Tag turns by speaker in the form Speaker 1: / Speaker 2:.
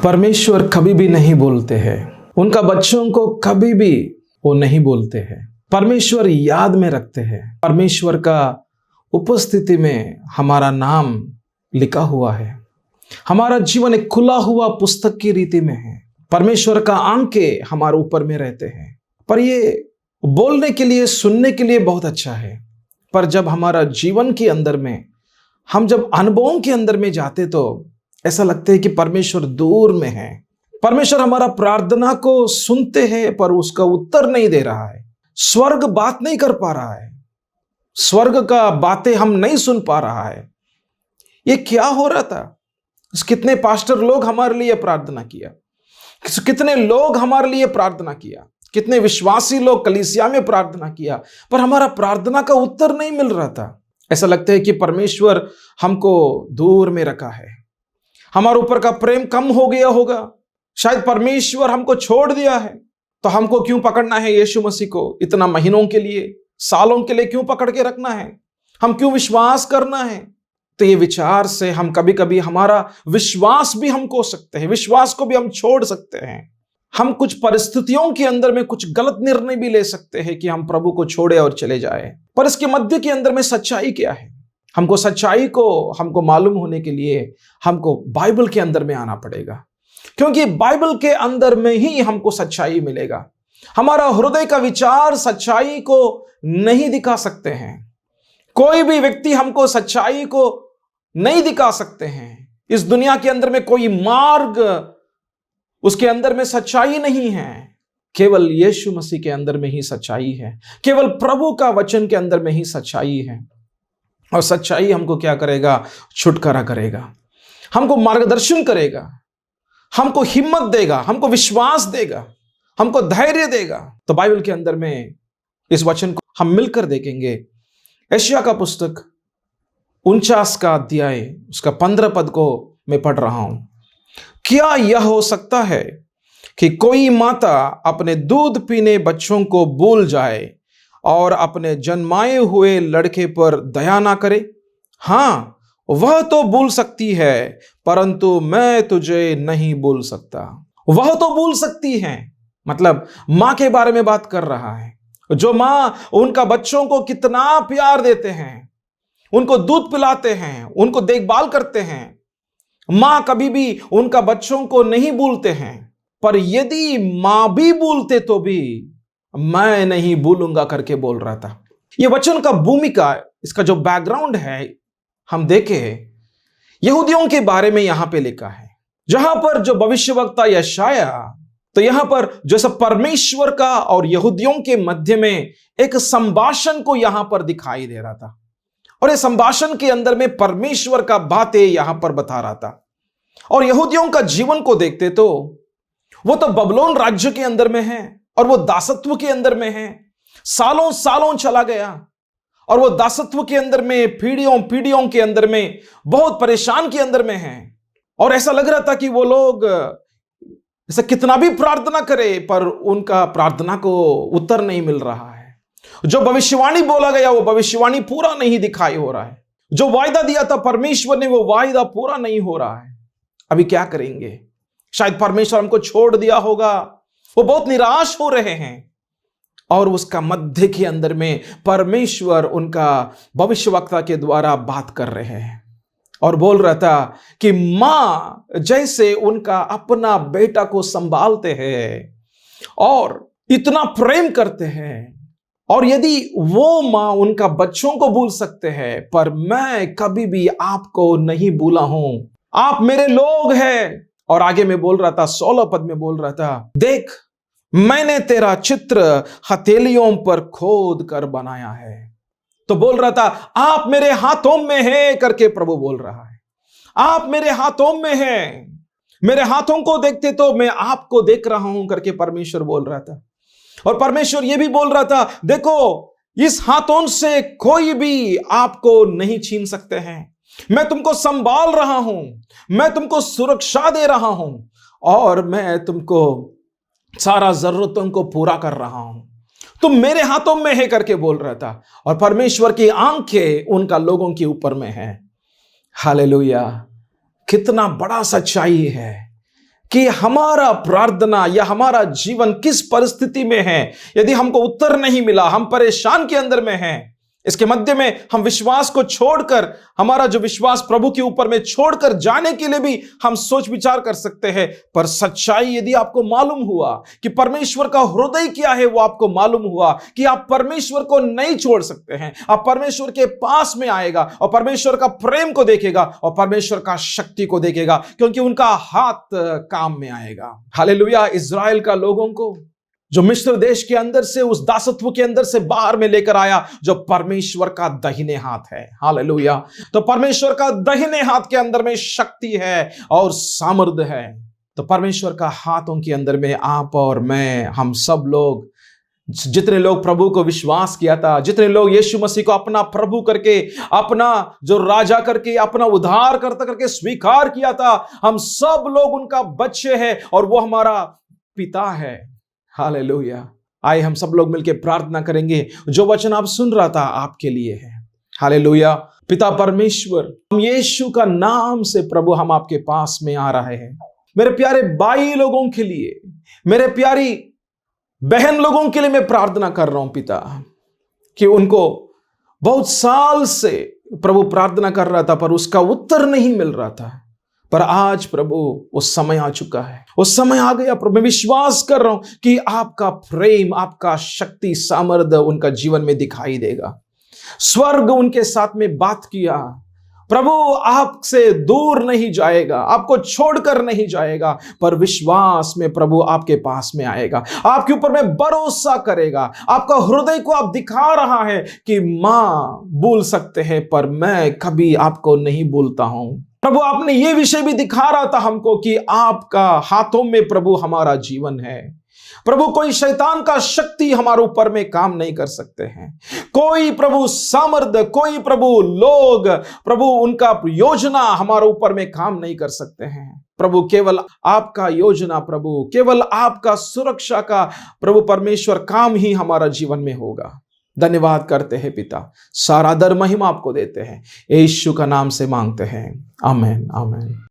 Speaker 1: परमेश्वर कभी भी नहीं बोलते हैं, उनका बच्चों को कभी भी वो नहीं बोलते हैं। परमेश्वर याद में रखते हैं। परमेश्वर का उपस्थिति में हमारा नाम लिखा हुआ है। हमारा जीवन एक खुला हुआ पुस्तक की रीति में है। परमेश्वर का आंखें हमारे ऊपर में रहते हैं। पर ये बोलने के लिए, सुनने के लिए बहुत अच्छा है, पर जब हमारा जीवन के अंदर में, हम जब अनुभवों के अंदर में जाते तो ऐसा लगता है कि परमेश्वर दूर में है। परमेश्वर हमारा प्रार्थना को सुनते हैं पर उसका उत्तर नहीं दे रहा है। स्वर्ग बात नहीं कर पा रहा है। स्वर्ग का बातें हम नहीं सुन पा रहा है। ये क्या हो रहा था? कितने पास्टर लोग हमारे लिए प्रार्थना किया, कितने लोग हमारे लिए प्रार्थना किया, कितने विश्वासी लोग कलीसिया में प्रार्थना किया, पर हमारा प्रार्थना का उत्तर नहीं मिल रहा था। ऐसा लगता है कि परमेश्वर हमको दूर में रखा है। हमारे ऊपर का प्रेम कम हो गया होगा। शायद परमेश्वर हमको छोड़ दिया है। तो हमको क्यों पकड़ना है यीशु मसीह को? इतना महीनों के लिए, सालों के लिए क्यों पकड़ के रखना है? हम क्यों विश्वास करना है? तो ये विचार से हम कभी कभी हमारा विश्वास भी हम खो सकते हैं, विश्वास को भी हम छोड़ सकते हैं। हम कुछ परिस्थितियों के अंदर में कुछ गलत निर्णय भी ले सकते हैं कि हम प्रभु को छोड़े और चले जाए। पर इसके मध्य के अंदर में सच्चाई क्या है? हमको सच्चाई को हमको मालूम होने के लिए हमको बाइबल के अंदर में आना पड़ेगा, क्योंकि बाइबल के अंदर में ही हमको सच्चाई मिलेगा। हमारा हृदय का विचार सच्चाई को नहीं दिखा सकते हैं। कोई भी व्यक्ति हमको सच्चाई को नहीं दिखा सकते हैं। इस दुनिया के अंदर में कोई मार्ग, उसके अंदर में सच्चाई नहीं है। केवल यीशु मसीह के अंदर में ही सच्चाई है। केवल प्रभु का वचन के अंदर में ही सच्चाई है। और सच्चाई हमको क्या करेगा? छुटकारा करेगा, हमको मार्गदर्शन करेगा, हमको हिम्मत देगा, हमको विश्वास देगा, हमको धैर्य देगा। तो बाइबल के अंदर में इस वचन को हम मिलकर देखेंगे। यशायाह का पुस्तक 49 का अध्याय, उसका 15 पद को मैं पढ़ रहा हूं। क्या यह हो सकता है कि कोई माता अपने दूध पीने बच्चों को भूल जाए और अपने जन्माए हुए लड़के पर दया ना करे? हां, वह तो भूल सकती है, परंतु मैं तुझे नहीं भूल सकता। वह तो भूल सकती है, मतलब मां के बारे में बात कर रहा है। जो मां उनका बच्चों को कितना प्यार देते हैं, उनको दूध पिलाते हैं, उनको देखभाल करते हैं। मां कभी भी उनका बच्चों को नहीं भूलते हैं। पर यदि मां भी भूलते तो भी मैं नहीं भूलूंगा करके बोल रहा था। यह वचन का भूमिका, इसका जो बैकग्राउंड है हम देखें, यहूदियों के बारे में यहां पे लिखा है। जहां पर जो भविष्यवक्ता यशायाह, तो यहां पर जैसा परमेश्वर का और यहूदियों के मध्य में एक संभाषण को यहां पर दिखाई दे रहा था। और इस संभाषण के अंदर में परमेश्वर का बातें यहां पर बता रहा था। और यहूदियों का जीवन को देखते तो वो तो बबलोन राज्य के अंदर में है और वो दासत्व के अंदर में है। सालों सालों चला गया और वो दासत्व के अंदर में, पीढ़ियों पीढ़ियों के अंदर में बहुत परेशान के अंदर में है। और ऐसा लग रहा था कि वो लोग ऐसा कितना भी प्रार्थना करे पर उनका प्रार्थना को उत्तर नहीं मिल रहा है। जो भविष्यवाणी बोला गया वो भविष्यवाणी पूरा नहीं दिखाई हो रहा है। जो वायदा दिया था परमेश्वर ने, वो वायदा पूरा नहीं हो रहा है। अभी क्या करेंगे? शायद परमेश्वर हमको छोड़ दिया होगा। वो बहुत निराश हो रहे हैं। और उसका मध्य के अंदर में परमेश्वर उनका भविष्यवक्ता के द्वारा बात कर रहे हैं और बोल रहा था कि मां जैसे उनका अपना बेटा को संभालते हैं और इतना प्रेम करते हैं, और यदि वो मां उनका बच्चों को भूल सकते हैं, पर मैं कभी भी आपको नहीं भूला हूं। आप मेरे लोग हैं। और आगे में बोल रहा था, 16 पद में बोल रहा था, देख मैंने तेरा चित्र हथेलियों पर खोद कर बनाया है। तो बोल रहा था, आप मेरे हाथों में हैं करके प्रभु बोल रहा है। आप मेरे हाथों में हैं। मेरे हाथों को देखते तो मैं आपको देख रहा हूं करके परमेश्वर बोल रहा था। और परमेश्वर यह भी बोल रहा था, देखो इस हाथों से कोई भी आपको नहीं छीन सकते हैं। मैं तुमको संभाल रहा हूं, मैं तुमको सुरक्षा दे रहा हूं और मैं तुमको सारा जरूरतों को पूरा कर रहा हूं। तुम मेरे हाथों में है करके बोल रहा था। और परमेश्वर की आंखें उनका लोगों के ऊपर में है। हालेलुया! कितना बड़ा सच्चाई है, कि हमारा प्रार्थना या हमारा जीवन किस परिस्थिति में है। यदि हमको उत्तर नहीं मिला, हम परेशान के अंदर में हैं, इसके मध्य में हम विश्वास को छोड़कर, हमारा जो विश्वास प्रभु के ऊपर में छोड़कर जाने के लिए भी हम सोच विचार कर सकते हैं। पर सच्चाई यदि आपको मालूम हुआ कि परमेश्वर का हृदय क्या है, वो आपको मालूम हुआ कि आप परमेश्वर को नहीं छोड़ सकते हैं, आप परमेश्वर के पास में आएगा और परमेश्वर का प्रेम को देखेगा और परमेश्वर का शक्ति को देखेगा, क्योंकि उनका हाथ काम में आएगा। हालेलुया। इज़राइल का लोगों को जो मिस्र देश के अंदर से, उस दासत्व के अंदर से बाहर में लेकर आया, जो परमेश्वर का दाहिने हाथ है। हालेलुया। तो परमेश्वर का दाहिने हाथ के अंदर में शक्ति है और सामर्थ्य है। तो परमेश्वर का हाथों के अंदर में आप और मैं, हम सब लोग, जितने लोग प्रभु को विश्वास किया था, जितने लोग यीशु मसीह को अपना प्रभु करके, अपना जो राजा करके, अपना उद्धार करता करके स्वीकार किया था, हम सब लोग उनका बच्चे हैं और वो हमारा पिता है। हालेलुया। आइए हम सब लोग मिलकर प्रार्थना करेंगे। जो वचन आप सुन रहा था आपके लिए है। हालेलुया। पिता परमेश्वर, हम यीशु का नाम से प्रभु हम आपके पास में आ रहे हैं। मेरे प्यारे भाई लोगों के लिए, मेरे प्यारी बहन लोगों के लिए मैं प्रार्थना कर रहा हूं पिता, कि उनको बहुत साल से प्रभु प्रार्थना कर रहा था पर उसका उत्तर नहीं मिल रहा था, पर आज प्रभु वो समय आ चुका है, वो समय आ गया प्रभु। मैं विश्वास कर रहा हूं कि आपका प्रेम, आपका शक्ति, सामर्थ्य उनका जीवन में दिखाई देगा। स्वर्ग उनके साथ में बात किया, प्रभु आपसे दूर नहीं जाएगा, आपको छोड़कर नहीं जाएगा, पर विश्वास में प्रभु आपके पास में आएगा, आपके ऊपर में भरोसा करेगा। आपका हृदय को आप दिखा रहा है कि मां भूल सकते हैं पर मैं कभी आपको नहीं भूलता हूं। प्रभु आपने ये विषय भी दिखा रहा था हमको कि आपका हाथों में प्रभु हमारा जीवन है। प्रभु कोई शैतान का शक्ति हमारे ऊपर में काम नहीं कर सकते हैं, कोई प्रभु सामर्थ्य, कोई प्रभु लोग, प्रभु उनका योजना हमारे ऊपर में काम नहीं कर सकते हैं। प्रभु केवल आपका योजना, प्रभु केवल आपका सुरक्षा का प्रभु परमेश्वर काम ही हमारा जीवन में होगा। धन्यवाद करते हैं पिता, सारा दर महिमा आपको देते हैं, यीशु का नाम से मांगते हैं। आमीन, आमीन।